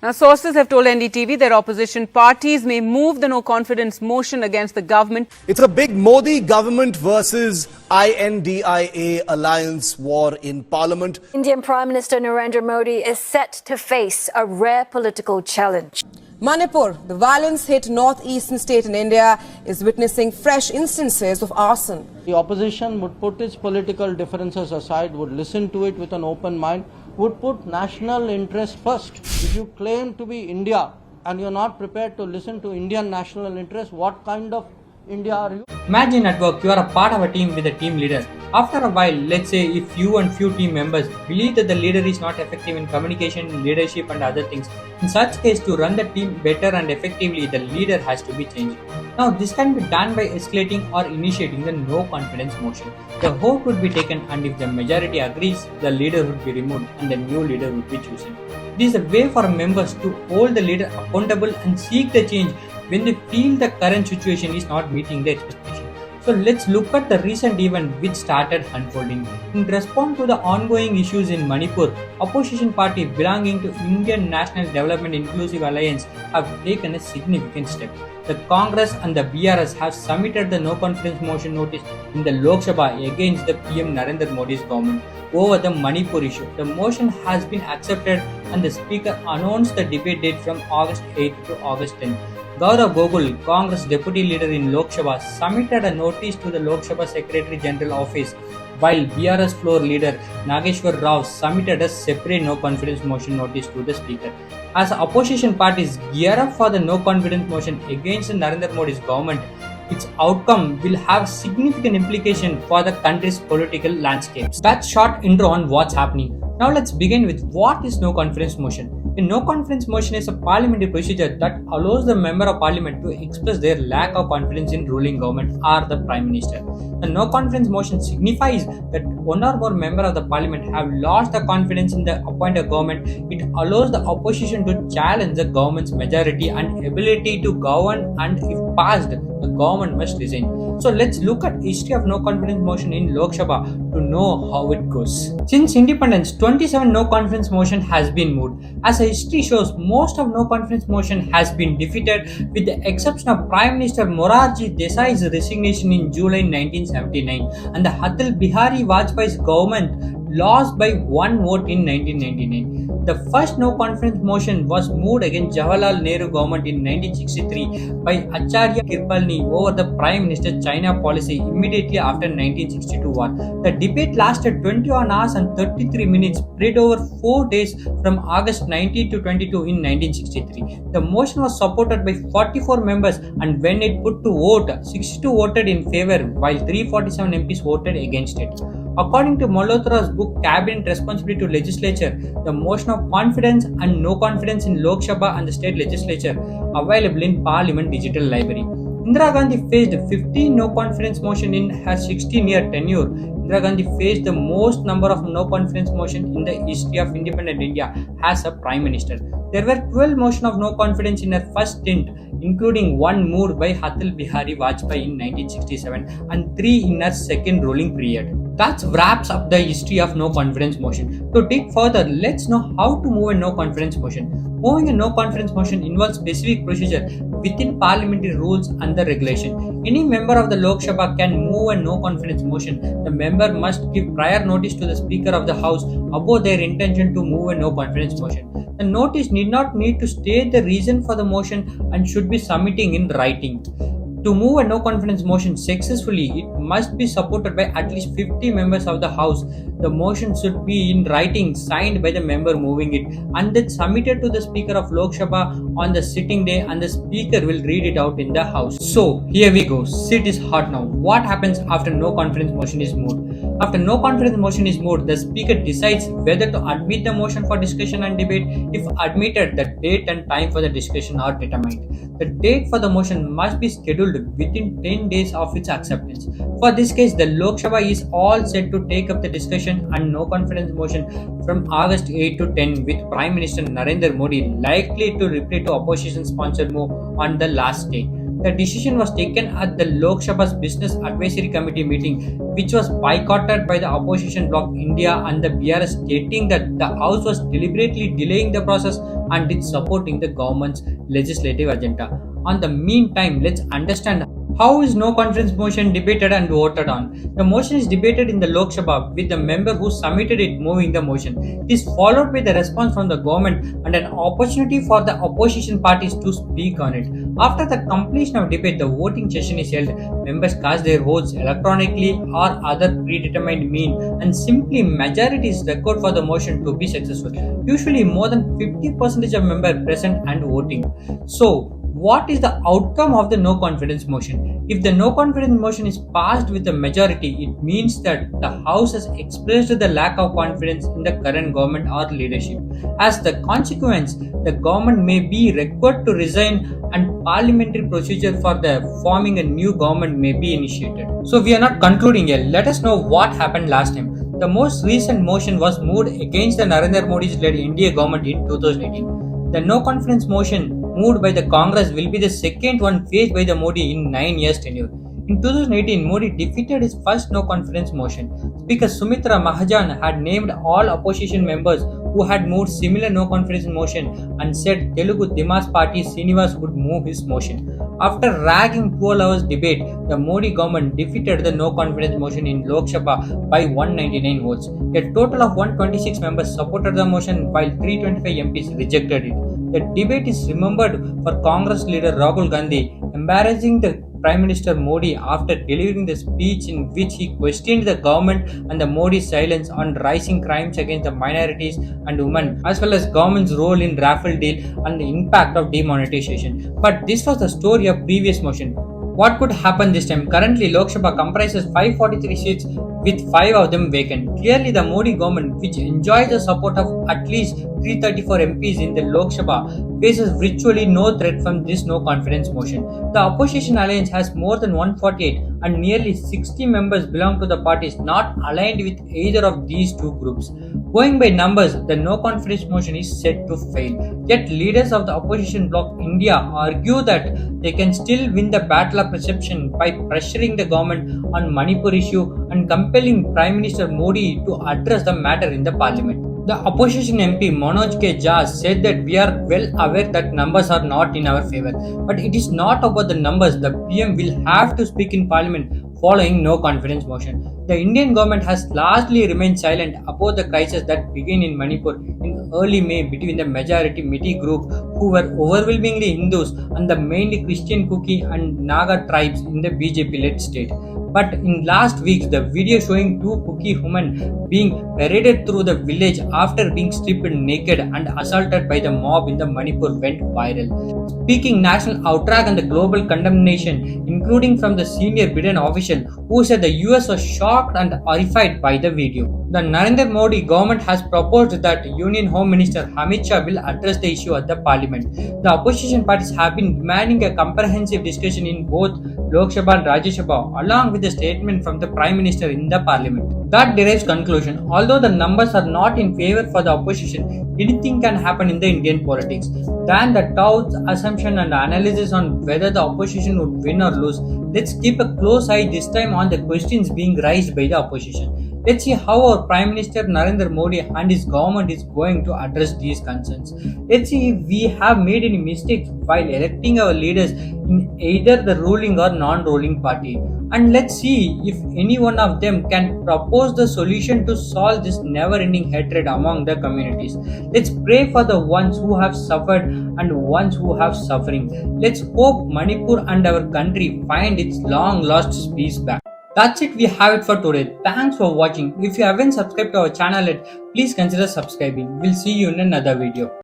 Now, sources have told NDTV that opposition parties may move the no-confidence motion against the government. It's a big Modi government versus INDIA alliance war in Parliament. Indian Prime Minister Narendra Modi is set to face a rare political challenge. Manipur, the violence-hit northeastern state in India, is witnessing fresh instances of arson. The opposition would put its political differences aside, would listen to it with an open mind, would put national interest first. If you claim to be India and you're not prepared to listen to Indian national interest, what kind of India are you? Imagine at work you are a part of a team with a team leader. After a while, let's say if you and few team members believe that the leader is not effective in communication, leadership and other things, in such case to run the team better and effectively, the leader has to be changed. Now this can be done by escalating or initiating the no confidence motion. The vote would be taken and if the majority agrees, the leader would be removed and the new leader would be chosen. It is a way for members to hold the leader accountable and seek the change when they feel the current situation is not meeting their expectation. So let's look at the recent event which started unfolding. In response to the ongoing issues in Manipur, opposition party belonging to Indian National Development Inclusive Alliance have taken a significant step. The Congress and the BRS have submitted the no-confidence motion notice in the Lok Sabha against the PM Narendra Modi's government over the Manipur issue. The motion has been accepted and the Speaker announced the debate date from August 8 to August 10. Gaurav Gogul, Congress Deputy Leader in Lok Sabha, submitted a notice to the Lok Sabha Secretary General Office, while BRS Floor Leader Nageshwar Rao submitted a separate no-confidence motion notice to the Speaker. As opposition parties gear up for the no-confidence motion against Narendra Modi's government, its outcome will have significant implication for the country's political landscape. That's short intro on what's happening. Now let's begin with what is no-confidence motion. A no-confidence motion is a parliamentary procedure that allows the member of parliament to express their lack of confidence in ruling government or the prime minister. The no-confidence motion signifies that one or more member of the parliament have lost the confidence in the appointed government. It allows the opposition to challenge the government's majority and ability to govern, and if passed, the government must resign. So let's look at history of no-confidence motion in Lok Sabha to know how it goes. Since independence, 27 no-confidence motion has been moved. As history shows, most of no-confidence motion has been defeated with the exception of Prime Minister Morarji Desai's resignation in July 1979 and the Atal Bihari Vajpayee's government lost by one vote in 1999. The first no-confidence motion was moved against Jawaharlal Nehru government in 1963 by Acharya Kirpalani over the Prime Minister China policy immediately after 1962 war. The debate lasted 21 hours and 33 minutes, spread over 4 days from August 19 to 22 in 1963. The motion was supported by 44 members and when it put to vote, 62 voted in favor while 347 MPs voted against it. According to Malhotra's book Cabinet Responsibility to Legislature, the motion of confidence and no confidence in Lok Sabha and the state legislature available in Parliament Digital Library. Indira Gandhi faced 15 no-confidence motion in her 16-year tenure. Indira Gandhi faced the most number of no-confidence motion in the history of independent India as a Prime Minister. There were 12 motion of no confidence in her first stint, including one moved by Atal Bihari Vajpayee in 1967 and 3 in her second ruling period. That wraps up the history of no confidence motion. To dig further, let's know how to move a no confidence motion. Moving a no confidence motion involves specific procedure within parliamentary rules and the regulation. Any member of the Lok Sabha can move a no confidence motion. The member must give prior notice to the Speaker of the House about their intention to move a no confidence motion. The notice need to state the reason for the motion and should be submitting in writing. To move a no-confidence motion successfully, it must be supported by at least 50 members of the House. The motion should be in writing, signed by the member moving it, and then submitted to the Speaker of Lok Sabha on the sitting day, and the Speaker will read it out in the House. So, here we go. Sit is hot now. What happens after no-confidence motion is moved? After no-confidence motion is moved, the Speaker decides whether to admit the motion for discussion and debate. If admitted, the date and time for the discussion are determined. The date for the motion must be scheduled within 10 days of its acceptance. For this case, the Lok Sabha is all set to take up the discussion and no confidence motion from August 8 to 10 with Prime Minister Narendra Modi likely to reply to opposition sponsored move on the last day. The decision was taken at the Lok Sabha's Business Advisory Committee meeting, which was boycotted by the opposition bloc India and the BRS, stating that the House was deliberately delaying the process and is supporting the government's legislative agenda. On the meantime, let's understand how is no confidence motion debated and voted on. The motion is debated in the Lok Sabha with the member who submitted it moving the motion. It is followed by the response from the government and an opportunity for the opposition parties to speak on it. After the completion of debate, the voting session is held. Members cast their votes electronically or other predetermined mean, and simply majority is required for the motion to be successful. Usually more than 50% of members present and voting. So, what is the outcome of the no confidence motion? If the no confidence motion is passed with a majority, it means that the House has expressed the lack of confidence in the current government or leadership. As the consequence, the government may be required to resign and parliamentary procedure for the forming a new government may be initiated. So we are not concluding yet. Let us know what happened last time. The most recent motion was moved against the Narendra Modi-led NDA government in 2018. The no confidence motion moved by the Congress will be the second one faced by the Modi in 9 years tenure. In 2018, Modi defeated his first no confidence motion. Speaker Sumitra Mahajan had named all opposition members who had moved similar no confidence motion and said Telugu Dimas Party Srinivas would move his motion. After dragging 12 hours debate, the Modi government defeated the no confidence motion in Lok Sabha by 199 votes. A total of 126 members supported the motion while 325 MPs rejected it. The debate is remembered for Congress leader Rahul Gandhi embarrassing the Prime Minister Modi after delivering the speech in which he questioned the government and the Modi's silence on rising crimes against the minorities and women, as well as government's role in Rafale deal and the impact of demonetization. But this was the story of previous motion. What could happen this time? Currently, Lok Sabha comprises 543 seats with 5 of them vacant. Clearly, the Modi government, which enjoys the support of at least 334 MPs in the Lok Sabha, faces virtually no threat from this no confidence motion. The opposition alliance has more than 148 and nearly 60 members belong to the parties not aligned with either of these two groups. Going by numbers, the no confidence motion is set to fail. Yet leaders of the opposition bloc India argue that they can still win the battle of perception by pressuring the government on Manipur issue and compelling Prime Minister Modi to address the matter in the parliament. The opposition MP Manoj K. Jha said that we are well aware that numbers are not in our favor, but it is not about the numbers. The PM will have to speak in parliament following no confidence motion. The Indian government has largely remained silent about the crisis that began in Manipur in early May between the majority Meitei group, who were overwhelmingly Hindus, and the mainly Christian Kuki and Naga tribes in the BJP-led state. But in last weeks, the video showing two Kuki women being paraded through the village after being stripped naked and assaulted by the mob in the Manipur went viral. Speaking national outrage and the global condemnation, including from the senior Biden official who said the US was shocked and horrified by the video. The Narendra Modi government has proposed that Union Home Minister Amit Shah will address the issue at the parliament. The opposition parties have been demanding a comprehensive discussion in both Lok Sabha and Rajya Sabha, along with a statement from the Prime Minister in the parliament. That derives conclusion. Although the numbers are not in favor for the opposition, anything can happen in the Indian politics. Than the doubts, assumption and analysis on whether the opposition would win or lose, let's keep a close eye this time on the questions being raised by the opposition. Let's see how our Prime Minister Narendra Modi and his government is going to address these concerns. Let's see if we have made any mistakes while electing our leaders in either the ruling or non-ruling party. And let's see if any one of them can propose the solution to solve this never-ending hatred among the communities. Let's pray for the ones who have suffered and ones who have suffering. Let's hope Manipur and our country find its long-lost peace back. That's it, we have it for today. Thanks for watching. If you haven't subscribed to our channel yet, please consider subscribing. We'll see you in another video.